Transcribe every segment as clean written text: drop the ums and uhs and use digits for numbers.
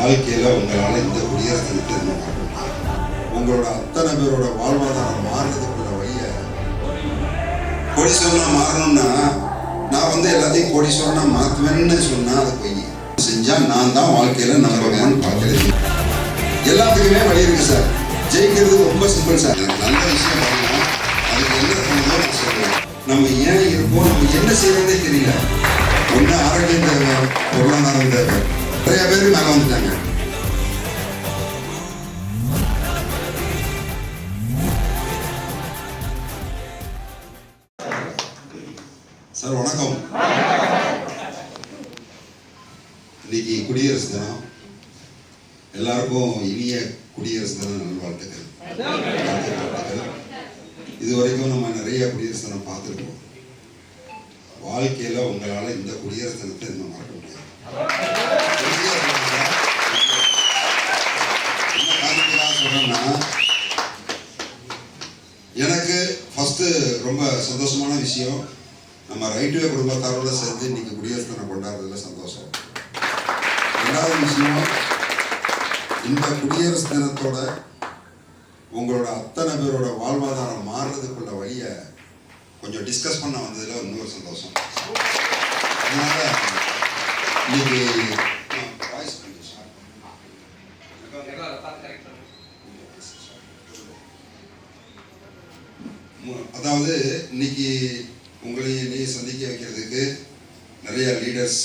வாழ்க்கையில் உங்களால் இந்த குடியரசு தினத்தை இன்னும் பார்க்க முடியும். உங்களோட அத்தனை பேரோட வாழ்வாதாரம் மாறுறதுக்குள்ள வழியை கோடீஸ்வரனாக மாறணும்னா நான் எல்லாத்தையும் கோடீஸ்வரனாக மாற்றுவேன்னு சொன்னால் அது பொய். செஞ்சால் நான் தான் வாழ்க்கையில் நம்பர் பார்க்கறது. எல்லாத்துக்குமே வழி இருக்குது சார். ஜெயிக்கிறது ரொம்ப சிம்பிள் சார். எனக்கு நல்ல விஷயம் பண்ணலாம், அதுக்கு என்ன பண்ணுறதோ நான் சொல்லுவேன். நம்ம ஏன் இருக்கோம், நம்ம என்ன செய்யறதே தெரியல. ஒன்று ஆரோக்கியம் தேவை, பொருளாதாரம் தேவை. நிறைய பேர் மேலே வந்துட்டாங்க. சார் வணக்கம். இன்னைக்கு குடியரசு தினம். எல்லாருக்கும் இனிய குடியரசு தின நல்வாழ்த்துக்கள். இது வரைக்கும் நம்ம நிறைய குடியரசு தினம் பார்த்துருக்கோம். வாழ்க்கையில் உங்களால் இந்த குடியரசு தினத்தை இன்னும் மறக்க முடியாது. என்ன காரணத்துக்காக சொல்றேன்னா, எனக்கு ஃபர்ஸ்ட் ரொம்ப சந்தோஷமான விஷயம், நம்ம ரைட்வே குடும்பத்தாரோட சேர்ந்து இன்னைக்கு குடியரசு தினம் கொண்டாடுறதுல சந்தோஷம். ரெண்டாவது விஷயம், இந்த குடியரசு தினத்தோட உங்களோட அத்தனை பேரோட வாழ்வாதாரம் மாறுறதுக்குள்ள வழியை கொஞ்சம் டிஸ்கஸ் பண்ண வந்ததுல இன்னொரு சந்தோஷம். அதனால இன்னைக்கு அதாவது இன்னைக்கு உங்களையும் என்னையும் சந்திக்க வைக்கிறதுக்கு நிறைய லீடர்ஸ்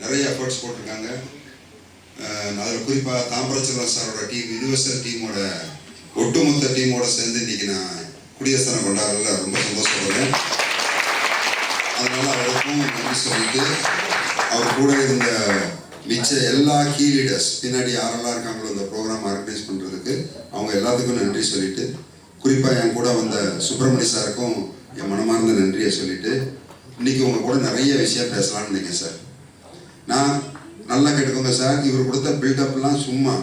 நிறைய எஃபர்ட்ஸ் போட்டிருக்காங்க. அதில் குறிப்பாக தாம்பரச்சந்திரன் சாரோட டீம், யூனிவர்சல் டீமோட ஒட்டுமொத்த டீமோட சேர்ந்து இன்னைக்கு நான் குடியரசு தினம் கொண்டாடுறதுல ரொம்ப சந்தோஷப்படுறேன். அதனால அவருக்கும் நன்றி சொல்லிட்டு, அவர் கூட இருந்த மிச்ச எல்லா கீ லீடர்ஸ் பின்னாடி யாரெல்லாம் இருக்காங்களோ இந்த ப்ரோக்ராம் ஆர்கனைஸ் பண்ணுறதுக்கு அவங்க எல்லாத்துக்கும் நன்றி சொல்லிட்டு, குறிப்பாக என் கூட வந்த சுப்பிரமணிய சாருக்கும் என் மனமார்ந்த நன்றியை சொல்லிட்டு, இன்னைக்கு உங்க கூட நிறைய விஷயம் பேசலாம்னு நினைக்கிறேன் சார். நான் நல்லா கேட்டுக்கோங்க சார், இவர் கொடுத்த பில்டப்லாம் சும்மா,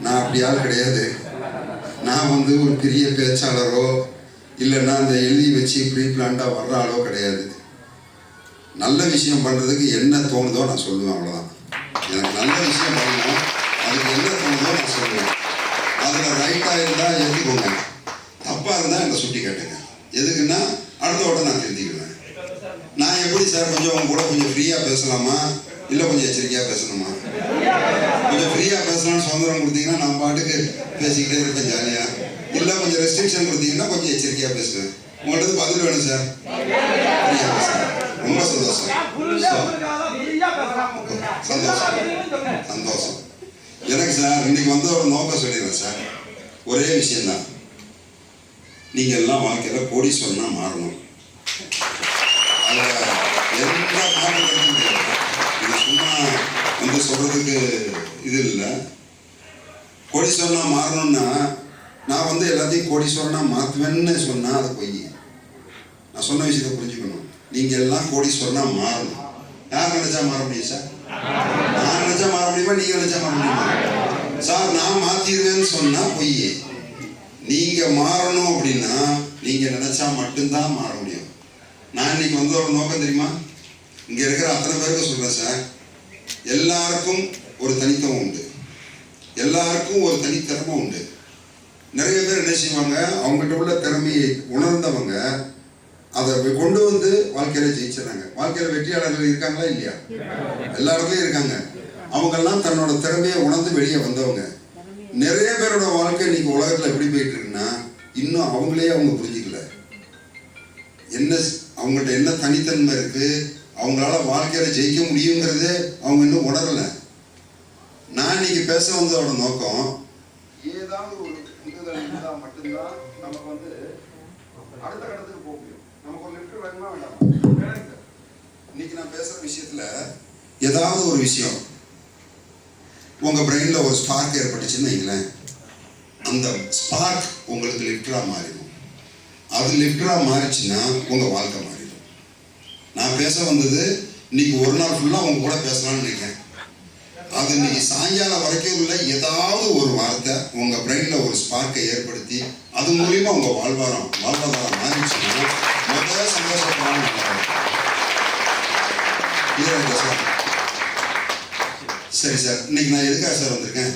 நான் அப்படி ஆள் கிடையாது. நான் ஒரு பெரிய பேச்சாளரோ இல்லைன்னா அந்த எழுதி வச்சு ப்ரீ பிளான்டாக வர்ற ஆளோ கிடையாது. நல்ல விஷயம் பண்ணுறதுக்கு என்ன தோணுதோ நான் சொல்லுவேன், அவ்வளோதான். எனக்கு நல்ல விஷயம் பண்ணணும், அதுக்கு என்ன தோணுதோ நான் சொல்லுவேன். அதில் ரைட்டாக இருந்தால் ஏற்றுக்கோங்க, தப்பாக இருந்தால் என்னை சுட்டி காட்டுங்க. எதுக்குன்னா அடுத்தோட நான் தெரிஞ்சுக்குவேன். நான் எப்படி சார் கொஞ்சம் அவங்க கூட கொஞ்சம் ஃப்ரீயாக பேசலாமா இல்லை கொஞ்சம் எச்சரிக்கையாக பேசணுமா? கொஞ்சம் ஃப்ரீயாக பேசலாம்னு சுதந்திரம் கொடுத்தீங்கன்னா நான் பாட்டுக்கு பேசிக்கிட்டே இருப்பேன் ஜாலியாக. இல்லை கொஞ்சம் ரெஸ்ட்ரிக்ஷன் கொடுத்தீங்கன்னா கொஞ்சம் எச்சரிக்கையாக பேசுவேன். உங்கள்கிட்ட பதில் வேணும் சார், ஃப்ரீயாக பேசுகிறேன். ரொம்ப சந்தோஷம் சந்தோஷம் சந்தோஷம் எனக்கு சார். இன்னைக்கு ஒரு நோக்கம் சொல்லிடுறேன் சார். ஒரே விஷயம்தான், நீங்கள் எல்லாம் வாழ்க்கையில் கோடீஸ்வரனாக மாறணும். அதில் எந்த மாற்றம் கிடையாது. இது சும்மா சொல்கிறதுக்கு இது இல்லை. கோடீஸ்வரனாக மாறணும்னா நான் எல்லாத்தையும் கோடீஸ்வரனாக மாற்றுவேன்னு சொன்னால் அது பொய். நான் சொன்ன விஷயத்தை புரிஞ்சுக்கணும். நீங்கள் எல்லாம் கோடீஸ்வரனாக மாறணும். யார் நினைச்சா மாற முடியும் சார்? நான் நினைச்சா மாற முடியுமா, நீங்கள் நினைச்சா மாற முடியுமா சார்? நான் மாற்றிடுவேன்னு சொன்னால் பொய். நீங்கள் மாறணும் அப்படின்னா நீங்கள் நினைச்சா மட்டும்தான் மாற முடியும். நான் இன்னைக்கு ஒரு நோக்கம் தெரியுமா? இங்கே இருக்கிற அத்தனை பேருக்கு சொல்கிறேன் சார், எல்லாருக்கும் ஒரு தனித்துவம் உண்டு, எல்லாருக்கும் ஒரு தனித்திறமை உண்டு. நிறைய பேர் என்ன செய்வாங்க, அவங்ககிட்ட உள்ள திறமையை உணர்ந்தவங்க அதை கொண்டு வாழ்க்கையில ஜெயிச்சிடறாங்க. வாழ்க்கையில வெற்றியாளர்கள் இருக்காங்களா இல்லையா? எல்லா இடத்துலையும் இருக்காங்க. அவங்கெல்லாம் தன்னோட திறமையை உணர்ந்து வெளியே வந்தவங்க. நிறைய பேரோட வாழ்க்கை இன்னைக்கு உலகத்தில் எப்படி போயிட்டு இருக்குன்னா, இன்னும் அவங்களே அவங்க புரிஞ்சிக்கல. என்ன அவங்கள்ட்ட என்ன தனித்தன்மை இருக்கு, அவங்களால வாழ்க்கையில ஜெயிக்க முடியுங்கிறதே அவங்க இன்னும் உணரல. நான் இன்னைக்கு பேச வந்ததோட நோக்கம், ஏதாவது ஒரு உந்துதல் இருந்தால் மட்டும்தான் நமக்கு அடுத்த கட்டத்துக்கு போக முடியும். நமக்கு ஒரு லிஃப்ட் வேணுமா வேண்டாமா? இன்னைக்கு நான் பேசுற விஷயத்துல ஏதாவது ஒரு விஷயம் உங்க பிரெயின்ல ஒரு ஸ்பார்க் ஏற்பட்டுச்சுன்னு வைங்களேன், அந்த ஸ்பார்க் உங்களுக்கு லிஃப்டரா மாறிடும். அது லிஃப்டரா மாறிச்சுன்னா உங்க வாழ்க்கை மாறிடும். நான் பேச வந்தது இன்னைக்கு ஒரு நாள் ஃபுல்லா உங்க கூட பேசலாம்னு நினைக்கிறேன். அது இன்னைக்கு சாயங்காலம் வரைக்கும் உள்ள ஏதாவது ஒரு வார்த்தை உங்க பிரெயின்ல ஒரு ஸ்பார்க்கை ஏற்படுத்தி அது மூலியமா உங்க வாழ்வாதாரம் மாறிடுச்சுன்னா முதல்ல சந்தோஷப்படாம சரி சார், இன்னைக்கு நான் எதுக்காக சார் வந்திருக்கேன்?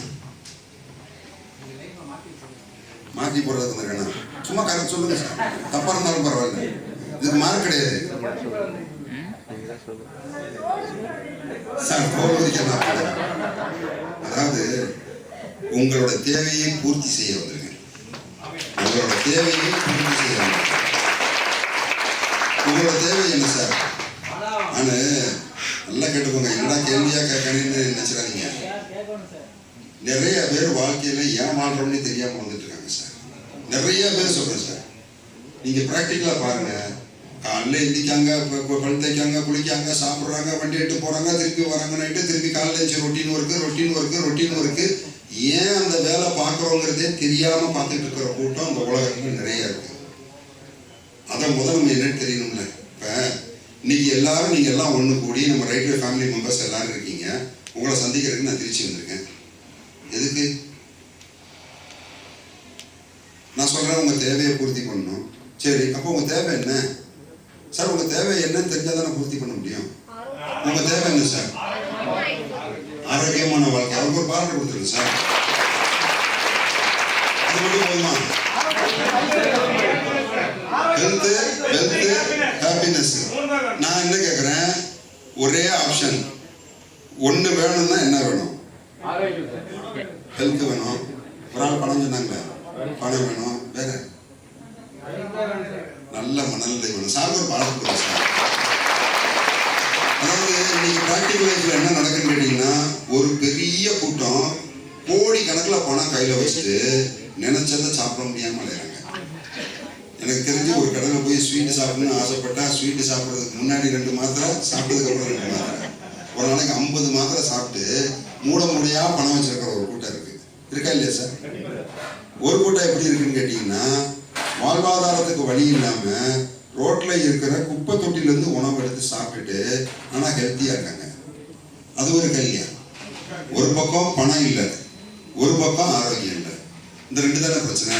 மாற்றி போடுறதுக்கு வந்திருக்கேன். சும்மா கரெக்ட் சொல்லுங்க சார், தப்பா இருந்தாலும் பரவாயில்ல, இதுக்கு மார்க் கிடையாது சார். அதாவது உங்களோட தேவையை பூர்த்தி செய்ய வந்திருக்கேன். உங்களோட தேவையை பூர்த்தி செய்ய வந்திருக்கேன். உங்களோட தேவை என்ன சார்? நான் நல்லா கேட்டுக்கோங்க, என்னடா கேள்வியா கேட்கணும்னு நினைச்சிடாதீங்க. நிறைய பேர் வாழ்க்கையில ஏன் வாழ்றோம்னு தெரியாம வந்துட்டு இருக்காங்க சார். நிறைய பேர் சொல்றேன் சார், நீங்க பிராக்டிக்கலா பாருங்க. காலைல எழுந்திக்காங்க, பல் தைக்காங்க, குளிக்காங்க, சாப்பிட்றாங்க, வண்டி எடுத்து போறாங்க, திருப்பி வராங்க, நைட்டு திருப்பி காலைல எழுந்து ரொட்டீன் ஒர்க்கு. ஏன் அந்த வேலை பார்க்குறோங்கிறதே தெரியாம பார்த்துட்டு இருக்கிற கூட்டம் அந்த உலகத்துல நிறைய இருக்கு. அதை முதல் நம்ம என்னன்னு தெரியணும்ல. இப்போ இன்னைக்கு எல்லாரும் நீங்க எல்லாம் ஒன்று கூடி நம்ம ரைட் ஃபேமிலி மெம்பர்ஸ் எல்லாரும் இருக்கீங்க. உங்களை சந்திக்கிறதுக்கு நான் திருச்சி வந்திருக்கேன். எதுக்கு? நான் சொல்றேன், உங்க தேவையை பூர்த்தி பண்ணணும். சரி, அப்போ உங்க தேவை என்ன சார்? உங்க தேவை என்னன்னு தெரிஞ்சால் தான் பூர்த்தி பண்ண முடியும். உங்க தேவை என்ன சார்? ஆரோக்கியமான வாழ்க்கை. அவருக்கு ஒரு பாராட்டு கொடுத்துருங்க சார். அது மட்டும் போதுமா? Health, happiness. நான் என்ன கேட்குறேன், ஒரே ஆப்ஷன். ஒன்று வேணும்னா என்ன வேணும்? ஹெல்த் வேணும். ஒரு ஆள் பணம் சொன்னாங்களே, பணம் வேணும். வேற நல்ல மனநிலை வேணும். சார் ஒரு பாடம் கொடுங்க சார். அதாவது இன்னைக்கு ப்ராக்டிகல் லைஃப்ல என்ன நடக்குன்னு கேட்டீங்கன்னா, ஒரு பெரிய கூட்டம் கோடி கணக்கில் பணம் கையில் வச்சுட்டு நினைச்சதை சாப்பிட முடியாம அலையிறாங்க. எனக்கு தெரிஞ்சு ஒரு கடையில் போய் ஸ்வீட்டு சாப்பிடணும்னு ஆசைப்பட்டா, ஸ்வீட்டு சாப்பிட்றதுக்கு முன்னாடி 2 மாத்திரை, சாப்பிட்டதுக்கு அப்புறம் 2 மாத்திரை, ஒரு நாளைக்கு 50 மாத்திரை சாப்பிட்டு மூட முடியா பணம் வச்சிருக்கிற ஒரு கூட்டம் இருக்கு. இருக்கா இல்லையா சார்? ஒரு கூட்டம் எப்படி இருக்குன்னு கேட்டீங்கன்னா, வாழ்வாதாரத்துக்கு வழி இல்லாம ரோட்ல இருக்கிற குப்பை தொட்டிலிருந்து உணவு எடுத்து சாப்பிட்டுட்டு ஆனா ஹெல்த்தியா இருக்காங்க. அது ஒரு கல்யா. ஒரு பக்கம் பணம் இல்லை, ஒரு பக்கம் ஆரோக்கியம் இல்லை. இந்த 2 தானே பிரச்சனை.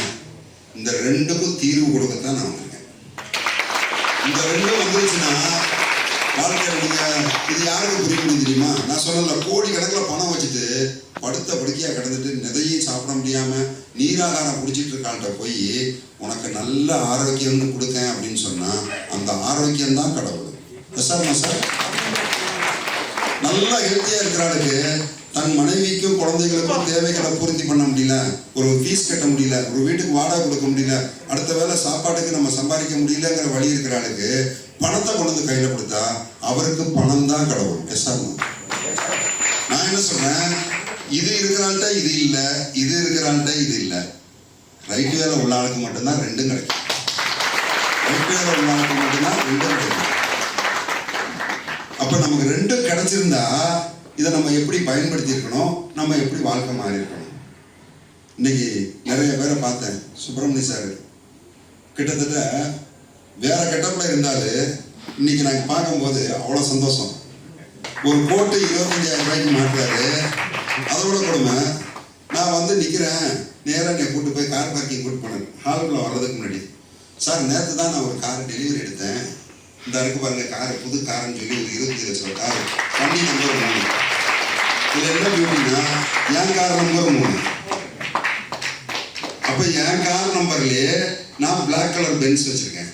இந்த 2க்கும் தீர்வு கொடுக்கத்தான் நான் வந்திருக்கேன். இந்த 2 வந்துருச்சுன்னா வாழ்க்கையில் நீங்க இது யாருக்கு புரியும் தெரியுமா? நான் சொல்லல, கோடி கணக்கில் பணம் வச்சுட்டு படுத்த படுக்கையா கிடந்துட்டு எதையும் சாப்பிட முடியாம நீராகாரம் குடிச்சிட்டு இருக்காள்கிட்ட போய் உனக்கு நல்ல ஆரோக்கியம்னு கொடுக்கேன் அப்படின்னு சொன்னா அந்த ஆரோக்கியம் தான் கடவுள். சார் நல்லா ஹெல்த்தியா இருக்கிறாளுக்கு தன் மனைவிக்கும் குழந்தைகளுக்கும் தேவைகளை பூர்த்தி பண்ண முடியல, ஒரு ஃபீஸ் கட்ட முடியல, ஒரு வீட்டுக்கு வாடகை கொடுக்க முடியல, அடுத்த வேளை சாப்பாட்டுக்கு நம்ம சம்பாதிக்க முடியலங்கிற வழி இருக்கிறாளுக்கு பணத்தை கொண்டு வந்து கையில கொடுத்தா அவருக்கு பணம் தான் கடவுள். நான் என்ன சொல்றேன், இது இருக்கிறாள்கிட்ட இது இல்லை, இது இருக்கிறாள்கிட்ட இது இல்லை. ரைட் வேலை உள்ள ஆளுக்கு மட்டும்தான் 2 கிடைக்கும். ரைட் வேலை உள்ள ஆளுக்கு மட்டும்தான் 2 கிடைக்கும். அப்ப நமக்கு 2 கிடைச்சிருந்தா இதை நம்ம எப்படி பயன்படுத்தி இருக்கணும், நம்ம எப்படி வாழ்க்கை மாறி இருக்கணும். இன்னைக்கு நிறைய பேரை பார்த்தேன். சுப்பிரமணிய சார் கிட்டத்தட்ட வேற கெட்டப்ல இருந்தாரு. இன்னைக்கு நாங்கள் பார்க்கும்போது அவ்வளோ சந்தோஷம். ஒரு கோட்டு 25,000 ரூபாய்க்கு மாட்டுறாரு. அதோட கொடுமை, நான் வந்து நிற்கிறேன், நேராக என்னை கூப்பிட்டு போய் கார் பார்க்கிங் கூட்டு போனேன். ஹாலுக்குள்ள வர்றதுக்கு முன்னாடி, சார் நேற்று தான் நான் ஒரு கார் டெலிவரி எடுத்தேன், இந்த இருக்கு பாருங்க கார், புது காருன்னு சொல்லி ஒரு 25 லட்சம் கார், வண்டி நம்பர் 3. இதில் என்ன பியூட்டின்னா என் கார் நம்பர் 3. அப்போ என் கார் நம்பர்லேயே நான் பிளாக் கலர் பென்ஸ் வச்சிருக்கேன்.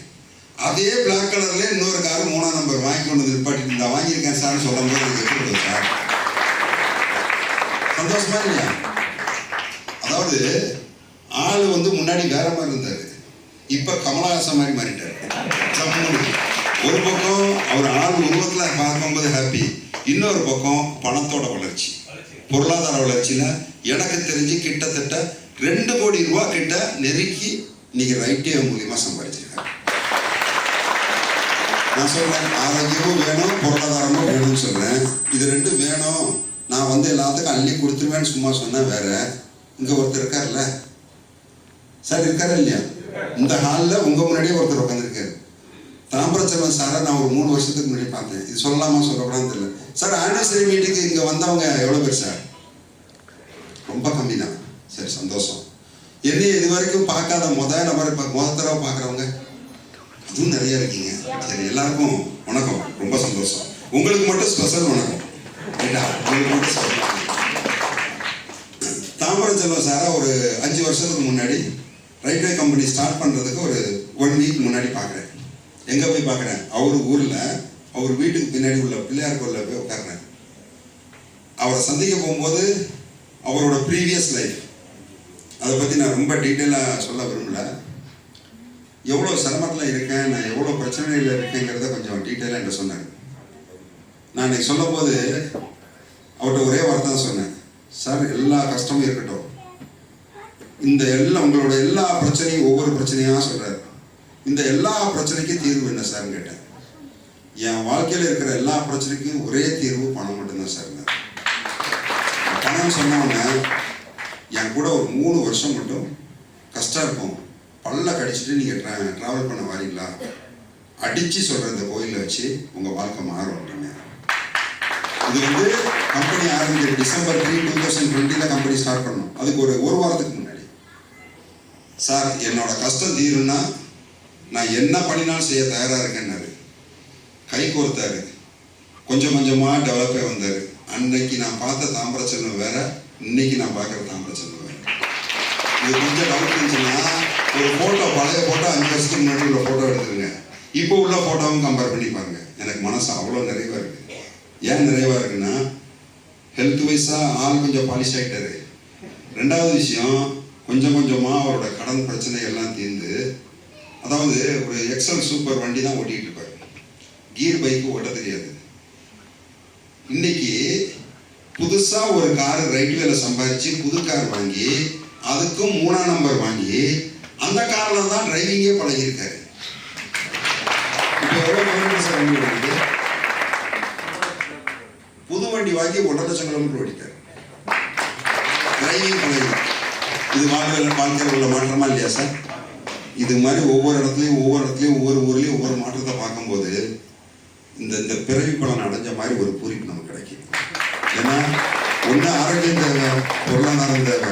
அதே பிளாக் கலர்ல இன்னொரு கார் 3ஆம் நம்பர் வாங்கி கொண்டு வந்து நிப்பாட்டிட்டு நான் வாங்கியிருக்கேன் சார்னு சொல்லும் போது எனக்கு எப்படி இருக்கும் சார்? சந்தோஷமா இல்லையா? அதாவது ஆளு வந்து முன்னாடி வேற மாதிரி இருந்தாரு, இப்ப கமலஹாசன் மாதிரி மாறிட்டாரு. ஒரு பக்கம் அவர் ஆள் உருவத்துல பார்க்கும்போது ஹாப்பி, இன்னொரு பக்கம் பணத்தோட வளர்ச்சி, பொருளாதார வளர்ச்சியில எனக்கு தெரிஞ்சு கிட்டத்தட்ட 2 கோடி ரூபாய் கிட்ட நெருக்கி இன்னைக்கு ரைட்டே மூலியமா சம்பாதிச்சிருக்காங்க. நான் சொல்றேன், ஆரோக்கியமும் வேணும், பொருளாதாரமும் வேணும்னு சொல்றேன். இது 2 வேணும். நான் வந்து எல்லாத்துக்கும் அள்ளி கொடுத்துருவேன்னு சும்மா சொன்னா வேற. இங்க ஒருத்தர் இருக்காருல்ல சார், இருக்காரு இல்லையா? இந்த ஹாலில் உங்க முன்னாடியே ஒருத்தர் உட்காந்துருக்காரு. தாம்பரச்செல்வன் சாரை நான் ஒரு 3 வருஷத்துக்கு முன்னாடி பார்த்தேன். இது சொல்லலாமா சொல்லக்கூடாதுன்னு தெரியல சார். ஆனிவர்சரி மீட்டிங்கு இங்க வந்தவங்க எவ்வளவு பேர் சார்? ரொம்ப கம்மி தான். சரி, சந்தோஷம். என்னைய இது வரைக்கும் பார்க்காத நபர் இப்போ தடவை பார்க்குறவங்க அதுவும் நிறைய இருக்கீங்க. சரி, எல்லாருக்கும் வணக்கம், ரொம்ப சந்தோஷம். உங்களுக்கு மட்டும் ஸ்பெஷல் வணக்கம். உங்களுக்கு மட்டும் தாம்பரச்செல்வம் சாரை ஒரு 5 வருஷத்துக்கு முன்னாடி ரயில்வே கம்பெனி ஸ்டார்ட் பண்ணுறதுக்கு ஒரு 1 வீக் முன்னாடி பார்க்குறேன். எங்கே போய் பார்க்குறேன்? அவர் ஊரில் அவர் வீட்டுக்கு பின்னாடி உள்ள பிள்ளையார் கோயிலில் போய் உட்கார்றேன். அவரை சந்திக்க போகும்போது அவரோட ப்ரீவியஸ் லைஃப் அதை பற்றி நான் ரொம்ப டீட்டெயிலாக சொல்ல விரும்பல. எவ்வளோ சிரமத்தில் இருக்கேன், நான் எவ்வளோ பிரச்சனையில் இருக்கேங்கிறத கொஞ்சம் டீட்டெயிலாக என்கிட்ட சொன்னாங்க. நான் இன்னைக்கு சொல்லும் போது அவர்கிட்ட ஒரே வார்த்தை தான் சொன்னேன், சார் எல்லா கஷ்டமும் இருக்கட்டும், இந்த உங்களோட எல்லா பிரச்சனையும் ஒவ்வொரு பிரச்சனையாக சொல்கிறார், இந்த எல்லா பிரச்சனைக்கும் தீர்வு என்ன சார்ன்னு கேட்டேன். என் வாழ்க்கையில் இருக்கிற எல்லா பிரச்சனைக்கும் ஒரே தீர்வு பணம் மட்டும்தான் சார். பணம் சொன்னோன்னே என் கூட ஒரு 3 வருஷம் மட்டும் கஷ்டம் இருக்கும், பல்ல கடிச்சிட்டு நீங்கள் ட்ராவல் பண்ண வரீங்களா, அடித்து சொல்கிற இந்த கோயிலில் வச்சு உங்கள் வாழ்க்கை மாறும் அப்படின்னு. இது கம்பெனி ஆரம்பிக்கிற டிசம்பர் 3, 2020 கம்பெனி ஸ்டார்ட் பண்ணோம். அதுக்கு ஒரு வாரத்துக்கு முன்னாடி சார் என்னோட கஷ்டம் தீரும்னா நான் என்ன பண்ணினாலும் செய்ய தயாராக இருக்கேன்னாரு. கை கோர்த்தாரு, கொஞ்சம் கொஞ்சமாக டெவலப்பே வந்தார். அன்னைக்கு நான் பார்த்த தாம்பரச்செல்வம் வேற, இன்னைக்கு நான் பார்க்குற தாம்பரச்செல்வம் வேற. இது கொஞ்சம் டவுட் இருந்துச்சுன்னா ஒரு ஃபோட்டோ, பழைய ஃபோட்டோ 5 வருஷத்துக்கு முன்னாடி உள்ள ஃபோட்டோ எடுத்துருங்க, இப்போ உள்ள ஃபோட்டோவும் கம்பேர் பண்ணி பாருங்க. எனக்கு மனசு அவ்வளோ நிறைவாக இருக்குது. ஏன் நிறைவாக இருக்குன்னா ஹெல்த் வைஸாக ஆள் கொஞ்சம் பாலிஷ் ஆகிட்டாரு. 2வது விஷயம், கொஞ்சம் கொஞ்சமாக அவரோட கடன் பிரச்சனை எல்லாம் தீர்ந்து, அதாவது ஒரு எக்ஸல் சூப்பர் வண்டி தான் ஓட்டிகிட்டு இருப்பார், கீர் பைக்கு ஓட்ட தெரியாது. இன்னைக்கு புதுசாக ஒரு கார் ரைட்வேல சம்பாதிச்சு புது கார் வாங்கி அதுக்கும் 3ஆம் நம்பர் வாங்கி அந்த காரில் தான் டிரைவிங்கே பழகியிருக்காரு. இப்போ எவ்வளோ கிலோமீட்டர் வண்டி ஓடிட்டு, புது வண்டி வாங்கி 1.5 லட்சம் கிலோமீட்டர் ஓடிட்டார், டிரைவிங் பழகி. இது வாழ்க்கையில் உள்ள மாற்றமா இல்லையா சார்? இது மாதிரி ஒவ்வொரு இடத்துலையும் ஒவ்வொரு ஊர்லேயும் ஒவ்வொரு மாற்றத்தை பார்க்கும்போது இந்த பிறவி பலன் அடைஞ்ச மாதிரி ஒரு பூரிப்பு நமக்கு கிடைக்கும். ஏன்னா ஒன்று ஆரோக்கியம் தேவை, பொருளாதாரம் தேவை.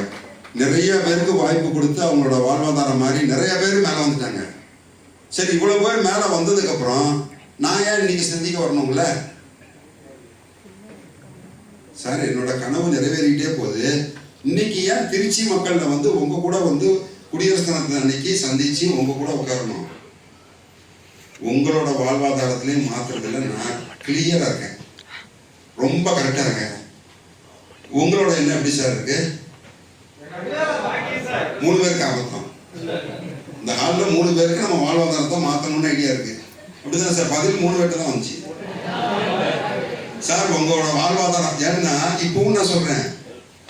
நிறைய பேருக்கு வாய்ப்பு கொடுத்து அவங்களோட வாழ்வாதாரம் மாதிரி நிறைய பேர் மேலே வந்துட்டாங்க. சரி, இவ்வளோ பேர் மேலே வந்ததுக்கப்புறம் நான் ஏன் இன்னைக்கு சிந்திக்க வரணுங்கள சார்? என்னோட கனவு நிறைவேறிக்கிட்டே போகுது. இன்னைக்கு ஏன் திருச்சி மக்கள்ல உங்க கூட குடியரசு தினத்தை அன்னைக்கு சந்திச்சு உங்க கூட உட்காரணும்? உங்களோட வாழ்வாதாரத்திலையும் மாத்துறதுல நான் கிளியரா இருக்கேன், ரொம்ப கரெக்டா இருக்கேன். உங்களோட என்ன எப்படி சார் இருக்கு? 3 பேருக்கு ஆபத்தம். இந்த ஹாலில் 3 பேருக்கு நம்ம வாழ்வாதாரத்தை மாற்றணும்னு ஐடியா இருக்கு. அப்படிதான் சார், பதில் 3 பேர்ட்டு தான் வந்துச்சு சார். உங்களோட வாழ்வாதாரம் ஏன்னா இப்பவும் நான் சொல்றேன்,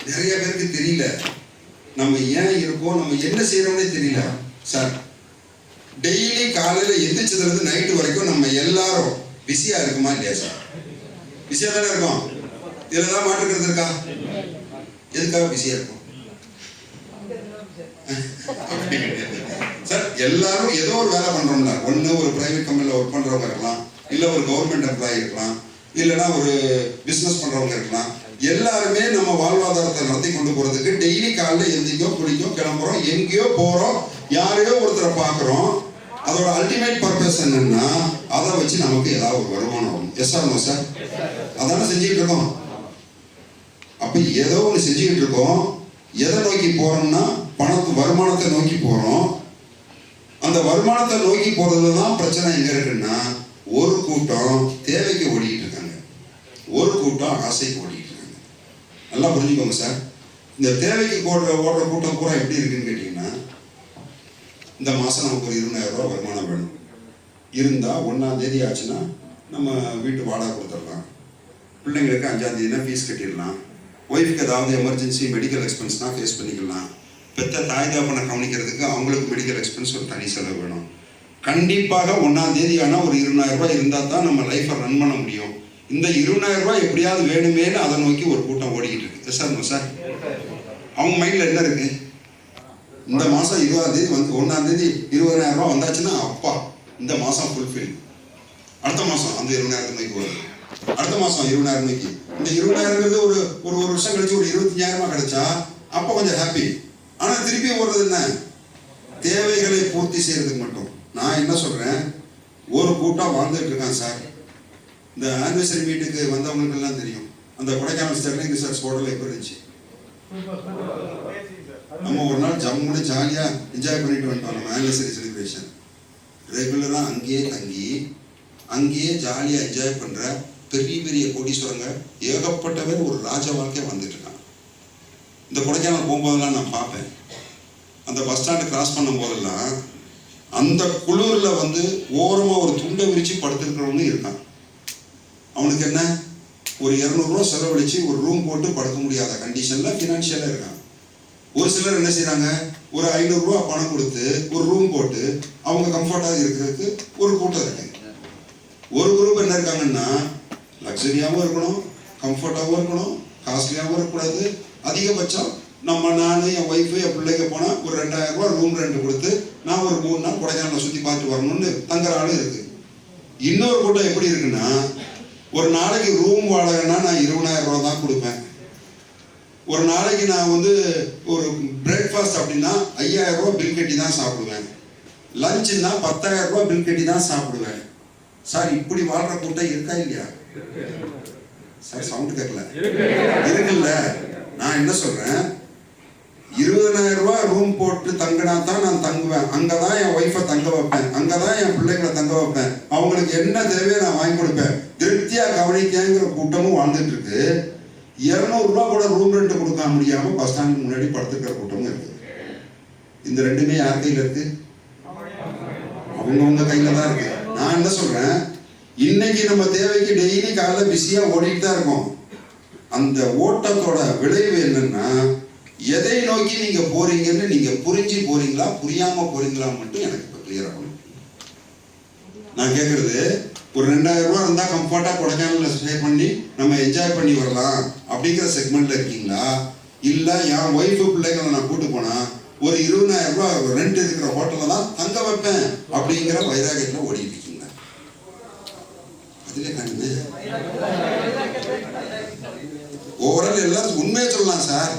நிறைய பேருக்கு தெரியல நம்ம ஏன் இருக்கோம், நம்ம என்ன செய்யறோம்னே தெரியல சார். டெய்லி காலையில் எந்திரிச்சதுலேருந்து நைட்டு வரைக்கும் நம்ம எல்லாரும் பிஸியாக இருக்குமா இல்லையா சார்? பிஸியாக தானே இருக்கோம். இதில் தான் மாற்றுக்கிறது இருக்கா? எதுக்காக பிஸியாக இருக்கும் சார்? எல்லாரும் ஏதோ ஒரு வேலை பண்ணுறோம்ல. ஒன்று ஒரு பிரைவேட் கம்பெனியில் ஒர்க் பண்ணுறவங்க இருக்கலாம், இல்லை ஒரு கவர்மெண்ட் எம்ப்ளாயி இருக்கலாம், இல்லைன்னா ஒரு பிஸ்னஸ் பண்ணுறவங்க இருக்கலாம். எல்லாருமே நம்ம வாழ்வாதாரத்தை நடத்தி கொண்டு போகிறதுக்கு டெய்லி காலையில் எந்திரிக்கோ குளிக்கோ கிளம்புறோம், எங்கேயோ போகிறோம், யாரையோ ஒருத்தரை பார்க்குறோம். அதோட அல்டிமேட் பர்பஸ் என்னன்னா அதை வச்சு நமக்கு ஏதாவது ஒரு வருமானம் வரும். Yes or no sir? அதானே செஞ்சுக்கிட்டு இருக்கோம். அப்போ ஏதோ ஒன்று செஞ்சுக்கிட்டு இருக்கோம். எதை நோக்கி போகிறோம்னா வருமானத்தை நோக்கி போகிறோம். அந்த வருமானத்தை நோக்கி போகிறதுல தான் பிரச்சனை எங்கே இருக்குன்னா, ஒரு கூட்டம் தேவைக்கு ஓடிக்கிட்டு இருக்காங்க, ஒரு கூட்டம் ஆசைக்கு ஓடிக்கிட்டு இருக்காங்க. நல்லா புரிஞ்சுக்கோங்க சார். இந்த தேவைக்கு ஓடுற கூட்டம் பூரா எப்படி இருக்குன்னு கேட்டிங்கன்னா, இந்த மாதம் நமக்கு ஒரு 20,000 ரூபா வருமானம் வேணும். இருந்தால் 1ஆம் தேதி ஆச்சுன்னா நம்ம வீட்டு வாடகை கொடுத்துடலாம், பிள்ளைங்களுக்கு 5ஆம் தேதினா ஃபீஸ் கட்டிடலாம், ஒய்ஃபுக்கு ஏதாவது எமர்ஜென்சி மெடிக்கல் எக்ஸ்பென்ஸ்னால் ஃபேஸ் பண்ணிக்கலாம், பெற்ற தாய் தாப்பனை கவனிக்கிறதுக்கு அவங்களுக்கு மெடிக்கல் எக்ஸ்பென்ஸ் ஒரு தனி செலவு வேணும். கண்டிப்பாக 1ஆம் தேதி ஆனால் ஒரு 20,000 ரூபாய் இருந்தால் தான் நம்ம லைஃப்பை ரன் பண்ண முடியும். இந்த 20,000 ரூபாய் எப்படியாவது வேணுமேனு அதை நோக்கி ஒரு கூட்டம் ஓடிக்கிட்டு இருக்கு. Sir no sir? அவங்க மைண்டில் என்ன இருக்குது? இந்த மாதம் 20ஆம் தேதி 1ஆம் தேதி 20,000 ரூபா வந்தாச்சுன்னா அப்பா இந்த மாதம் ஃபுல்ஃபில். அடுத்த மாதம் அந்த 20,000 நோக்கி வருது, அடுத்த மாதம் 20,000 நோக்கி. இந்த 20,000ங்கிறது ஒரு வருஷம் கழிச்சு ஒரு 25,000 கிடைச்சா அப்போ கொஞ்சம் ஹாப்பி. ஆனால் திருப்பி ஓடுறது என்ன? தேவைகளை பூர்த்தி செய்யறதுக்கு மட்டும். நான் என்ன சொல்கிறேன், ஒரு கூட்டம் வாழ்ந்துட்டு இருக்கான் சார். இந்த ஆனிவர்சரி மீட்டுக்கு வந்தவங்களுக்கெல்லாம் தெரியும், அந்த கொடைக்கானல் ஸ்டெர்லிங் ரிசர்ச் ஹோட்டலில் எப்போ இருந்துச்சு, நம்ம ஒரு நாள் ஜம்முன்னு ஜாலியா என்ஜாய் பண்ணிட்டு வந்துட்டோம். நம்ம ஆனிவர்சரி செலிப்ரேஷன் ரெகுலரா அங்கேயே தங்கி அங்கேயே ஜாலியா என்ஜாய் பண்ற பெரிய பெரிய கோடீஸ்வரங்க ஏகப்பட்ட பேர் ஒரு ராஜ வாழ்க்கைய வந்துட்டு இருக்காங்க. இந்த கொடைக்கானல் போகும்போதெல்லாம் நான் பார்ப்பேன், அந்த பஸ் ஸ்டாண்டு கிராஸ் பண்ணும் போதெல்லாம் அந்த குளிர்ல வந்து ஓரமா ஒரு துண்டை விரிச்சு படுத்துருக்கிறவங்க இருக்கான். அவனுக்கு என்ன ஒரு 200 ரூபா செலவழிச்சு ஒரு ரூம் போட்டு படுக்க முடியாத கண்டிஷன்ல ஃபினான்ஷியலா இருக்கான். ஒரு சிலர் என்ன செய்யறாங்க, ஒரு 500 ரூபா பணம் கொடுத்து ஒரு ரூம் போட்டு அவங்க கம்ஃபர்ட்டாக இருக்கிறதுக்கு ஒரு கூட்டம் இருக்கு. ஒரு குரூப் என்ன இருக்காங்கன்னா லக்ஸரியாகவும் இருக்கணும், கம்ஃபர்ட்டாகவும் இருக்கணும், காஸ்ட்லியாகவும் இருக்கக்கூடாது. அதிகபட்சம் நான் என் ஒய்ஃபு என் பிள்ளைங்க போனால் ஒரு 2000 ரூபா ரூம் ரெண்ட் கொடுத்து நான் ஒரு 3 நாள் கொடைக்கானலை சுற்றி பார்த்துட்டு வரணும்னு தங்குற ஆளும் இருக்கு. இன்னொரு கூட்டம் எப்படி இருக்குன்னா, ஒரு நாளைக்கு ரூம் வாடகைன்னா நான் 20,000 ரூபா தான் கொடுப்பேன். ஒரு நாளைக்கு நான் வந்து ஒரு பிரேக்ஃபாஸ்ட் அப்படின்னா 5000 ரூபா பில் கட்டி தான் சாப்பிடுவேன். லஞ்சுன்னா 10,000 ரூபா பில் கட்டி தான் சாப்பிடுவேன். சார் இப்படி வாழ்ற கூட்டம் இருக்கா இல்லையா? சார் சவுண்ட் கேட்கல இருக்குல்ல. நான் என்ன சொல்றேன், 20,000 ரூபா ரூம் போட்டு தங்கினா தான் நான் தங்குவேன். அங்கதான் என் ஒய்ஃபை தங்க வைப்பேன், அங்கதான் என் பிள்ளைங்களை தங்க வைப்பேன், அவங்களுக்கு என்ன தேவையோ நான் வாங்கி கொடுப்பேன், திருப்தியா கவனிக்கங்கிற கூட்டமும் வாழ்ந்துட்டு இருக்கு. 200 ரூபா கூட ரூம் ரெண்ட் கொடுக்க முடியாம பஸ் ஸ்டாண்டுக்கு முன்னாடி படுத்துக்கிற கூட்டமும் இருக்கு. இந்த ரெண்டுமே யார் கையில இருக்கு? அவங்கவுங்க கையில தான் இருக்கு. நான் என்ன சொல்றேன், இன்னைக்கு நம்ம தேவைக்கு டெய்லி காலைல பிஸியா ஓடிட்டு தான் இருக்கோம். அந்த ஓட்டத்தோட விளைவு என்னன்னா, எதை நோக்கி நீங்க போறீங்கன்னு நீங்க புரிஞ்சு போறீங்களா புரியாம போறீங்களா மட்டும் எனக்கு இப்ப கிளியர் ஆகணும். நான் கேட்கறது, ஒரு 2000 ரூபா இருந்தா கம்ஃபர்ட்டா கொடைக்கானல்ல ஸ்டே பண்ணி நம்ம என்ஜாய் பண்ணி வரலாம் அப்படிங்கிற செக்மெண்ட்ல இருக்கீங்களா, இல்ல என் ஒய்ஃபு பிள்ளைங்களை நான் கூட்டு போனா ஒரு 20,000 ரூபாய் ரெண்ட் இருக்கிற ஹோட்டல்ல தான் தங்க வைப்பேன் அப்படிங்கிற வைராகியத்துல ஓடிட்டு இருக்கீங்க? அதுல காணுமே. ஓவரால் எல்லாரும் உண்மையை சொல்லலாம் சார்,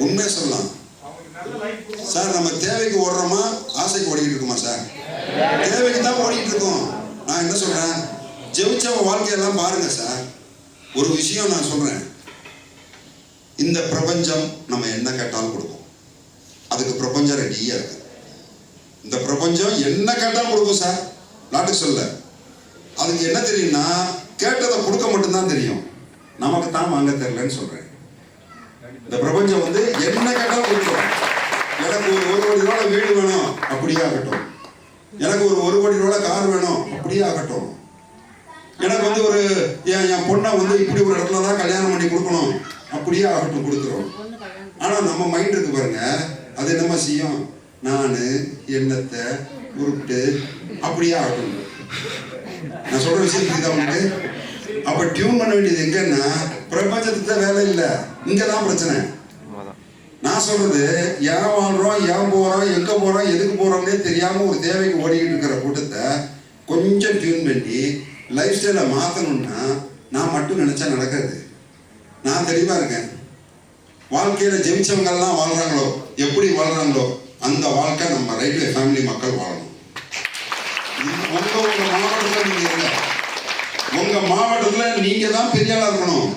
உண்மையை சொல்லலாம் சார். நம்ம தேவைக்கு ஓடுறோமா ஆசைக்கு ஓடிக்கிட்டு இருக்கோமா சார்? தேவைக்கு தான் ஓடிக்கிட்டு இருக்கோம். நான் என்ன சொல்றேன், ஜெயிச்சவங்க வாழ்க்கையெல்லாம் பாருங்க சார். ஒரு விஷயம் நான் சொல்றேன், இந்த பிரபஞ்சம் நம்ம என்ன கேட்டாலும் கொடுக்கும். அதுக்கு பிரபஞ்சம் ரெடியா இருக்கு. இந்த பிரபஞ்சம் என்ன கேட்டாலும் கொடுக்கும் சார், நாட்டுக்கு சொல்ல. அதுக்கு என்ன தெரியும்னா, கேட்டதை கொடுக்க மட்டும்தான் தெரியும், நமக்கு தான் வாங்க தெரியலன்னு சொல்றேன். இந்த பிரபஞ்சம் வந்து என்ன கேட்டாலும் கொடுக்கும். எனக்கு ஒரு 1 கோடி ரூபாய் வீடு வேணும், அப்படியே ஆகட்டும். எனக்கு ஒரு 1 கோடி ரூபாய் கார் வேணும், அப்படியே ஆகட்டும். எனக்கு வந்து ஒரு என் பொண்ணை வந்து இப்படி ஒரு இடத்துல தான் கல்யாணம் பண்ணி கொடுக்கணும், அப்படியே ஆகட்டும், கொடுத்துரும். ஆனா நம்ம மைண்ட் இருக்கு பாருங்க, அது என்னமா செய்யும், நான் எண்ணத்தை உருட்டு அப்படியே ஆகட்டும். நான் சொல்ற விஷயம் புரியுதா உங்களுக்கு? அப்ப டியூன் பண்ண வேண்டியது எங்கன்னா, பிரபஞ்சத்துக்கு தான் வேலை இல்லை, இங்கதான் பிரச்சனை. நான் சொல்றது, ஏன் வாழ்றோம், ஏன் போறோம், எங்க போறோம், எதுக்கு போறோம்னே தெரியாம ஒரு தேவைக்கு ஓடிக்கிட்டு இருக்கிற கூட்டத்தை கொஞ்சம் டியூன் பண்ணி லைஃப் ஸ்டைலை மாற்றணும்னா நான் மட்டும் நினைச்சா நடக்காது. நான் தெளிவா இருக்கேன். வாழ்க்கையில ஜெயிச்சவங்க எல்லாம் வாழ்றாங்களோ, எப்படி வாழ்றாங்களோ அந்த வாழ்க்கை நம்ம ரைட்வே ஃபேமிலி மக்கள் வாழணும். உங்க மாவட்டத்தில் நீங்க இருங்க, உங்க மாவட்டத்துல நீங்க தான் பெரிய ஆளா இருக்கணும்.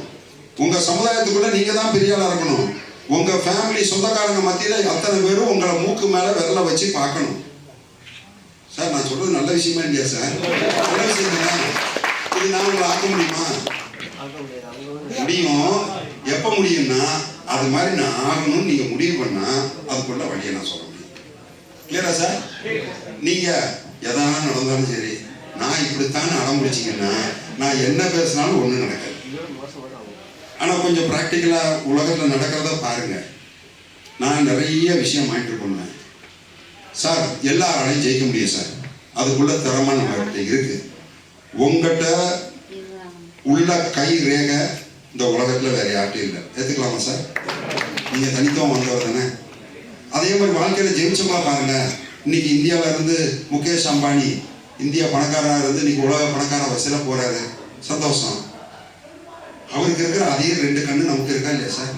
உங்க சமுதாயத்துக்குள்ள நீங்க தான் பெரிய ஆளா இருக்கணும். உங்க ஃபேமிலி சொந்தக்காரங்க மத்தியில அத்தனை பேரும் உங்களை மூக்கு மேல விரல வச்சு பார்க்கணும். சார் நான் சொல்றது நல்ல விஷயமா இல்லையா சார்? நல்ல விஷயம் தானே? இது நான் உங்களை ஆக்க முடியுமா? முடியும். எப்ப முடியும்னா, அது மாதிரி நான் ஆகணும்னு நீங்க முடிவு பண்ணா அதுக்குள்ள வழியை நான் சொல்ல முடியும். கிளியரா சார்? நீங்க எதனா நடந்தாலும் சரி, நான் இப்படித்தான் அடம்பிடிச்சிங்கன்னா நான் என்ன பேசினாலும் ஒண்ணு நடக்காது. ஆனா கொஞ்சம் பிராக்டிக்கலா உலகத்துல நடக்கிறத பாருங்க. நான் நிறைய விஷயம் மாயிட்டு பண்ணேன் சார். எல்லாராலையும் ஜெயிக்க முடியும் சார், அதுக்குள்ள திறமை நம்மகிட்ட இருக்கு. உங்ககிட்ட உள்ள கை ரேகை இந்த உலகத்துல வேற யார்ட்டும் இல்லை. ஏத்துக்கலாமா சார்? நீங்க தனித்துவம் வந்தவர் தானே. அதே மாதிரி வாழ்க்கையில ஜெயிச்சவங்களா பாருங்க. இன்னைக்கு இந்தியாவில இருந்து முகேஷ் அம்பானி இந்தியா பணக்காரா இருந்து இன்னைக்கு உலக பணக்கார வசதியில போறாரு, சந்தோஷம். அவருக்கு இருக்கிற அதே 2 கண்ணு நமக்கு இருக்கா இல்லையா சார்?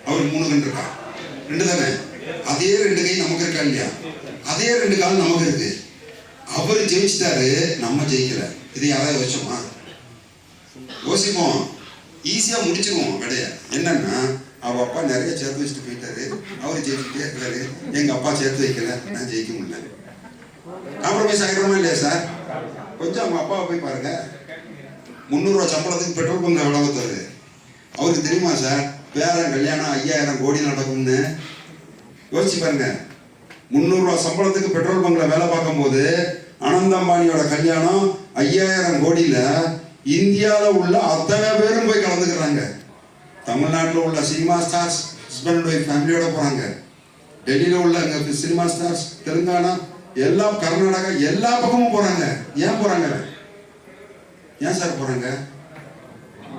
அவருக்கு 3 கண் இருக்கா? 2 தானே. அதே 2 கை நமக்கு இருக்கா இல்லையா? அதே 2 கால் நமக்கு இருக்கு. அவரு ஜெயிச்சிட்டாரு, நம்ம ஜெயிக்கல. இது யாராவது யோசிச்சோமா? யோசிப்போம், ஈஸியா முடிச்சிருவோம். கிடையாது. என்னன்னா அவள் அப்பா நிறைய சேர்த்து வச்சுட்டு போயிட்டாரு, அவர் ஜெயிச்சுட்டே இருக்காரு. எங்கள் அப்பா சேர்த்து வைக்கல, நான் ஜெயிக்க முடியல. காம்ப்ரமைஸ் ஆகிடுமா இல்லையா சார்? கொஞ்சம் அவங்க அப்பாவை போய் பாருங்க. 300 ரூபா சம்பளத்துக்கு பெட்ரோல் பங்க் எவ்வளவு தருது அவருக்கு தெரியுமா சார்? பேரன் கல்யாணம் 5000 கோடி நடக்கும்னு யோசிச்சு பாருங்க. 300 ரூபா சம்பளத்துக்கு பெட்ரோல் பங்க்ல வேலை பார்க்கும் போது அனந்த அம்பானியோட கல்யாணம் 5000 கோடியில இந்தியாவில் உள்ள அத்தனை பேரும் போய் கலந்துக்கிறாங்க. தமிழ்நாட்டில் உள்ள சினிமா ஸ்டார்ஸ் ஹஸ்பண்ட் ஒய்ஃப் ஃபேமிலியோட போறாங்க. டெல்லியில் உள்ள சினிமா ஸ்டார்ஸ், தெலுங்கானா, எல்லாம் கர்நாடகா, எல்லா பக்கமும் போறாங்க. ஏன் போறாங்க? ஏன் சார் போறாங்க?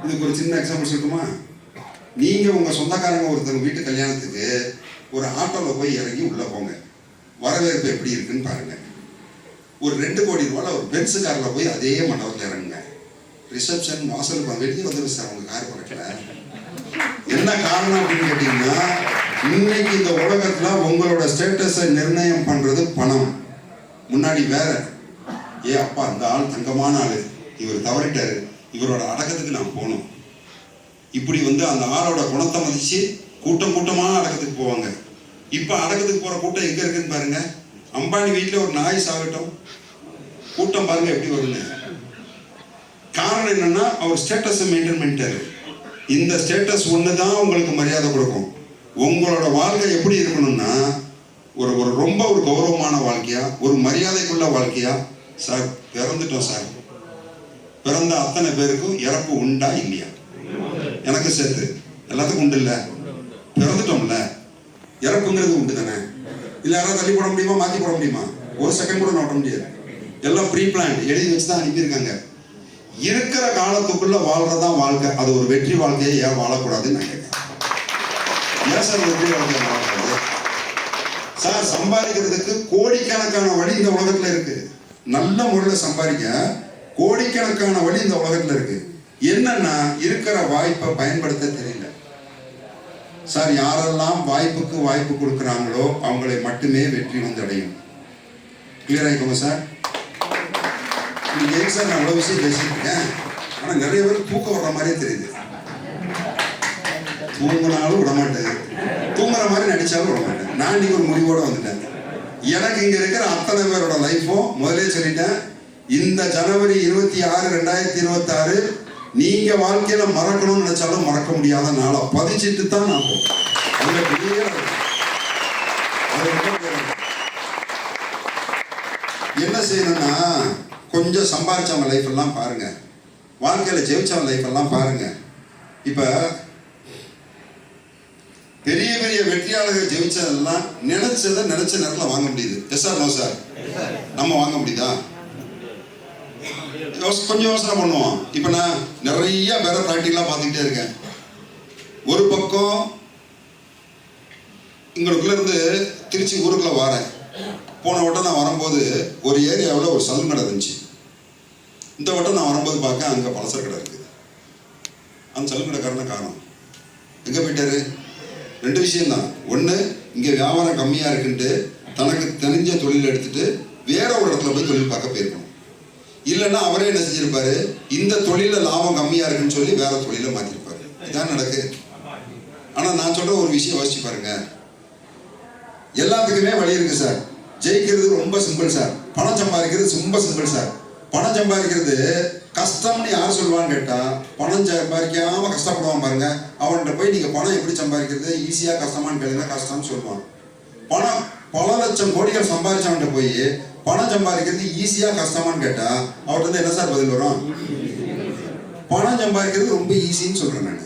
இதுக்கு ஒரு சின்ன எக்ஸாம்பிள் சொல்லுமா? நீங்க உங்க சொந்தக்காரங்க ஒருத்தர் வீட்டு கல்யாணத்துக்கு ஒரு ஆட்டோல போய் இறங்கி உள்ள போங்க, வரவேற்பு எப்படி இருக்குன்னு பாருங்க. ஒரு 2 கோடி ரூபாய் ஒரு பென்ஸ் கார்ல போய் அதே மண்டபத்தில் இறங்குங்க. ரிசப்ஷன் வாசல் வெளியே வந்து சார் உங்க கார் பறக்கல. என்ன காரணம் அப்படின்னு கேட்டீங்கன்னா, இன்னைக்கு இந்த உலகத்துல உங்களோட ஸ்டேட்டஸை நிர்ணயம் பண்றது பணம். முன்னாடி வேற, ஏ அப்பா அந்த ஆள் தங்கமான ஆளு, இவர் தவறிட்டாரு, இவரோட அடக்கத்துக்கு நான் போகணும், இப்படி வந்து அந்த ஆளோட குணத்தை மதிச்சு கூட்டம் கூட்டமான அடக்கத்துக்கு போவாங்க. இப்ப அடக்கத்துக்கு போற கூட்டம் எங்க இருக்குன்னு பாருங்க. அம்பானி வீட்டுல ஒரு நாய் சாகட்டும், கூட்டம் பாருங்க எப்படி வருங்க. காரணம் என்னன்னா, அவர் ஸ்டேட்டஸை மெயின்டைன் பண்ணிட்டாரு. இந்த ஸ்டேட்டஸ் ஒண்ணுதான் உங்களுக்கு மரியாதை கொடுக்கும். உங்களோட வாழ்க்கை எப்படி இருக்கணும்னா, ஒரு ரொம்ப ஒரு கௌரவமான வாழ்க்கையா, ஒரு மரியாதைக்குள்ள வாழ்க்கையா. சார் பிறந்துட்டோம் சார், பிறந்த அத்தனை பேருக்கும் இறப்பு உண்டா இல்லையா? எனக்கு சேர்த்து எல்லாத்துக்கும் உண்டு இல்ல? பிறந்துட்டோம்ல, இறப்புங்கிறது உண்டு தானே? இல்ல யாராவது தள்ளி போட முடியுமா, மாத்தி போட முடியுமா? ஒரு செகண்ட் கூட நோட்ட முடியாது. எல்லாம் ப்ரீ பிளான் எழுதி வச்சுதான் அனுப்பியிருக்காங்க. இருக்கிற காலத்துக்குள்ள வாழ்றதான் வாழ்க்கை. அது ஒரு வெற்றி வாழ்க்கையை ஏன் வாழக்கூடாதுன்னு நான் கேட்கிறேன். ஏன் சார் வெற்றி வாழ்க்கையை வாழக்கூடாது? சார் சம்பாதிக்கிறதுக்கு கோடிக்கணக்கான வழி இந்த உலகத்துல இருக்கு. நல்ல முறையில் சம்பாதிக்க கோடிக்கணக்கான வழி இந்த உலகத்துல இருக்கு. என்னன்னா, இருக்கிற வாய்ப்பை பயன்படுத்த தெரியல சார். யாரெல்லாம் வாய்ப்புக்கு வாய்ப்பு கொடுக்குறாங்களோ அவங்களை மட்டுமே வெற்றி வந்து அடையும். கிளியர் ஆயிக்கோங்க சார். இன்னைக்கு சார் நான் அவ்வளவு விஷயம் பேசிட்டு இருக்கேன், ஆனா நிறைய பேர் தூக்கம் வர்ற மாதிரியே தெரியுது. தூங்கினாலும் விடமாட்டேன், தூங்குற மாதிரி நடிச்சாலும் விடமாட்டேன். நான் இன்னைக்கு ஒரு முடிவோட வந்துட்டேன். எனக்கு இங்க இருக்கிற அத்தனை பேரோட லைஃப்பும் முதலே சொல்லிட்டேன். இந்த ஜனவரி 26, 2026 நீங்க வாழ்க்கையில மறக்கணும்னு நினைச்சாலும் மறக்க முடியாத நாளை பதிச்சிட்டு தான் நான் போவேன். என்ன செய்யணும்னா, கொஞ்சம் சம்பாதிச்சவங்க லைஃப் எல்லாம் பாருங்க, வாழ்க்கையில ஜெயிச்சவங்க லைஃப் எல்லாம் பாருங்க. இப்ப பெரிய பெரிய வெற்றியாளர்கள் ஜெயிச்சதெல்லாம் நினைச்சதை நினைச்ச நேரத்தில் வாங்க முடியுது. Yes sir, no sir? நம்ம வாங்க முடியுதா? கொஞ்சம் யோசனை பண்ணுவோம். இப்ப நான் நிறைய பேரை பிராக்டிக்கலா பார்த்துக்கிட்டே இருக்கேன். ஒரு பக்கம் இங்களுக்குள்ள இருந்து திருச்சி ஊருக்குள்ள வரேன். போன வட்டம் நான் வரும்போது ஒரு ஏரியாவில் ஒரு சலூன் கடை இருந்துச்சு. இந்த வட்டம் நான் வரும்போது பார்க்க அங்கே பலசர கடை இருக்குது. அந்த சலூன் கடைக்காரன காரணம் எங்கே போயிட்டாரு? 2 விஷயம்தான். ஒன்று, இங்கே வியாபாரம் கம்மியாக இருக்குன்ட்டு தனக்கு தெரிஞ்ச தொழில் எடுத்துட்டு வேற ஒரு இடத்துல போய் தொழில் பார்க்க போயிருக்கணும். இல்லைன்னா அவரே என்ன செஞ்சிருப்பாரு, இந்த தொழிலில் லாபம் கம்மியாக இருக்குன்னு சொல்லி வேற தொழிலை மாற்றிருப்பாரு. இதான் நடக்கு. ஆனால் நான் சொல்ற ஒரு விஷயம் யோசிச்சு பாருங்க. எல்லாத்துக்குமே வழி இருக்கு சார். ஜெயிக்கிறது ரொம்ப சிம்பிள் சார். பணம் சம்பாதிக்கிறது ரொம்ப சிம்பிள் சார். பணம் சம்பாதிக்கிறது கஷ்டம்னு யார் சொல்லுவான்னு கேட்டா, பணம் சம்பாதிக்காம கஷ்டப்படுவான் பாருங்க, அவன்கிட்ட போய் நீங்க பணம் எப்படி சம்பாதிக்கிறது ஈஸியா கஷ்டமானு கேளுங்க, கஷ்டம்னு சொல்லுவான். பணம் பல லட்சம் கோடிகள் சம்பாதிச்சவன்கிட்ட போய் பணம் சம்பாதிக்கிறது ஈஸியா கஷ்டமானு கேட்டா அவர்கிட்ட என்ன சார் பதில் வரும்? பணம் சம்பாதிக்கிறது ரொம்ப ஈஸின்னு சொல்றேன்.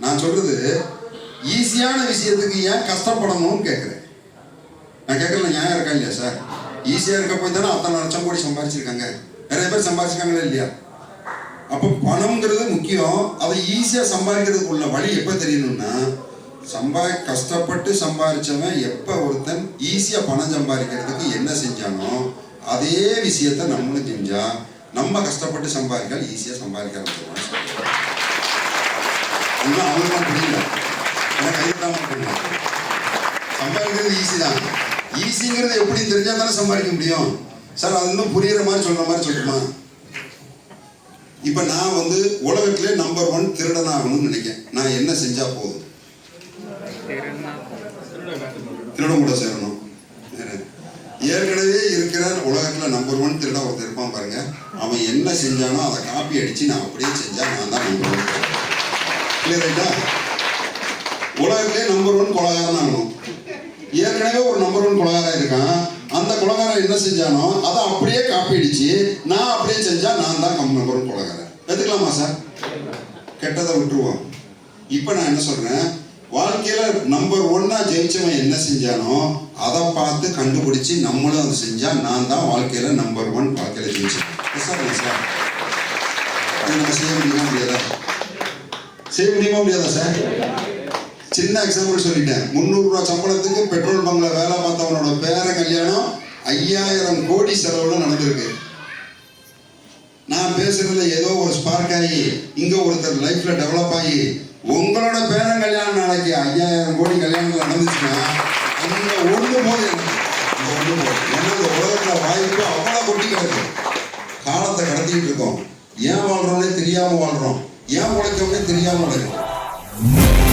நான் சொல்றது ஈஸியான விஷயத்துக்கு ஏன் கஷ்டப்படணும்னு கேட்கிறேன். நான் கேட்கல, நியாயம் இருக்கா இல்லையா சார்? ஈஸியா இருக்க போய் தானே அத்தனை லட்சம் கோடி சம்பாதிச்சிருக்காங்க, நிறைய பேர் சம்பாதிச்சிருக்காங்களா இல்லையா? அப்போ பணம்ங்கிறது முக்கியம். அதை ஈஸியா சம்பாதிக்கிறதுக்கு உள்ள வழி எப்ப தெரியணும்னா, கஷ்டப்பட்டு சம்பாதிச்சவன் எப்ப ஒருத்தன் ஈஸியா பணம் சம்பாதிக்கிறதுக்கு என்ன செஞ்சானோ அதே விஷயத்த நம்மளும் செஞ்சா நம்ம கஷ்டப்பட்டு சம்பாதிக்க ஈஸியா சம்பாதிக்க ஆரம்பிச்சிருவான். அவங்களுக்கும் புரியல, எனக்கு கைவிடாம பண்ணலாம். சம்பாதிக்கிறது ஈஸி தான். ஈஸிங்கிறது எப்படின்னு தெரிஞ்சா தானே சம்பாதிக்க முடியும் சார். அது இன்னும் புரியுற மாதிரி சொல்ற மாதிரி சொல்லுமா? இப்ப நான் உலகத்திலே நம்பர் 1 திருடனாகணும்னு நினைக்கிறேன். நான் என்ன செஞ்சா போதும்? திருடம் கூட சேரணும். ஏற்கனவே இருக்கிற உலகத்தில் நம்பர் 1 திருடம் ஒருத்தர் இருப்பான் பாருங்க. அவன் என்ன செஞ்சானோ அதை காப்பி அடித்து நான் அப்படியே செஞ்சா நான் தான் நம்பர் 1. இல்லை ரைட்டா? உலகத்திலே நம்பர் 1 கொலகாரன் ஆகணும். ஏற்கனவே ஒரு நம்பர் 1 கொலகாரன் இருக்கான். அந்த கொலகாரன் என்ன செஞ்சானோ அதை அப்படியே காப்பி அடிச்சு நான் அப்படியே செஞ்சா நான் தான் நம்பர் 1 கொலகாரன். எடுத்துக்கலாமா சார்? கெட்டதை விட்டுருவோம். இப்போ நான் என்ன சொல்றேன், வாழ்க்கையில நம்பர் 1 ஜெயிச்சவன் என்ன செஞ்சானோ அதை பார்த்து கண்டுபிடிச்சு நம்மளும் அதை செஞ்சா நான் தான் வாழ்க்கையில நம்பர் 1 வாழ்க்கையில ஜெயிச்சேன். சார் நம்ம செய்ய முடியுமா முடியாதா? செய்ய முடியுமா முடியாதா சார்? சின்ன எக்ஸாம்பிள் சொல்லிட்டேன். 300 ரூபா சம்பளத்துக்கு பெட்ரோல் பங்க்ல வேலை பார்த்தவனோட பேர கல்யாணம் 5000 கோடி செலவுல நடந்திருக்கு. நான் பேசுறதுல ஏதோ ஒரு ஸ்பார்க் ஆகி இங்க ஒருத்தர் லைஃப்ல டெவலப் ஆகி உங்களோட பேர கல்யாணம் நாளைக்கு 5000 கோடி கல்யாணம் நடந்துச்சுன்னா அந்த ஒண்ணு போது ஏன்னா இந்த உலகத்துல வாய்ப்பு அவ்வளோ கொட்டி கிடக்கு. காலத்தை கடத்திக்கிட்டு இருக்கோம். ஏன் வாழ்றோம்னே தெரியாம வாழ்றோம். ஏன் உழைக்கோம்னே தெரியாம உழைக்கிறோம்.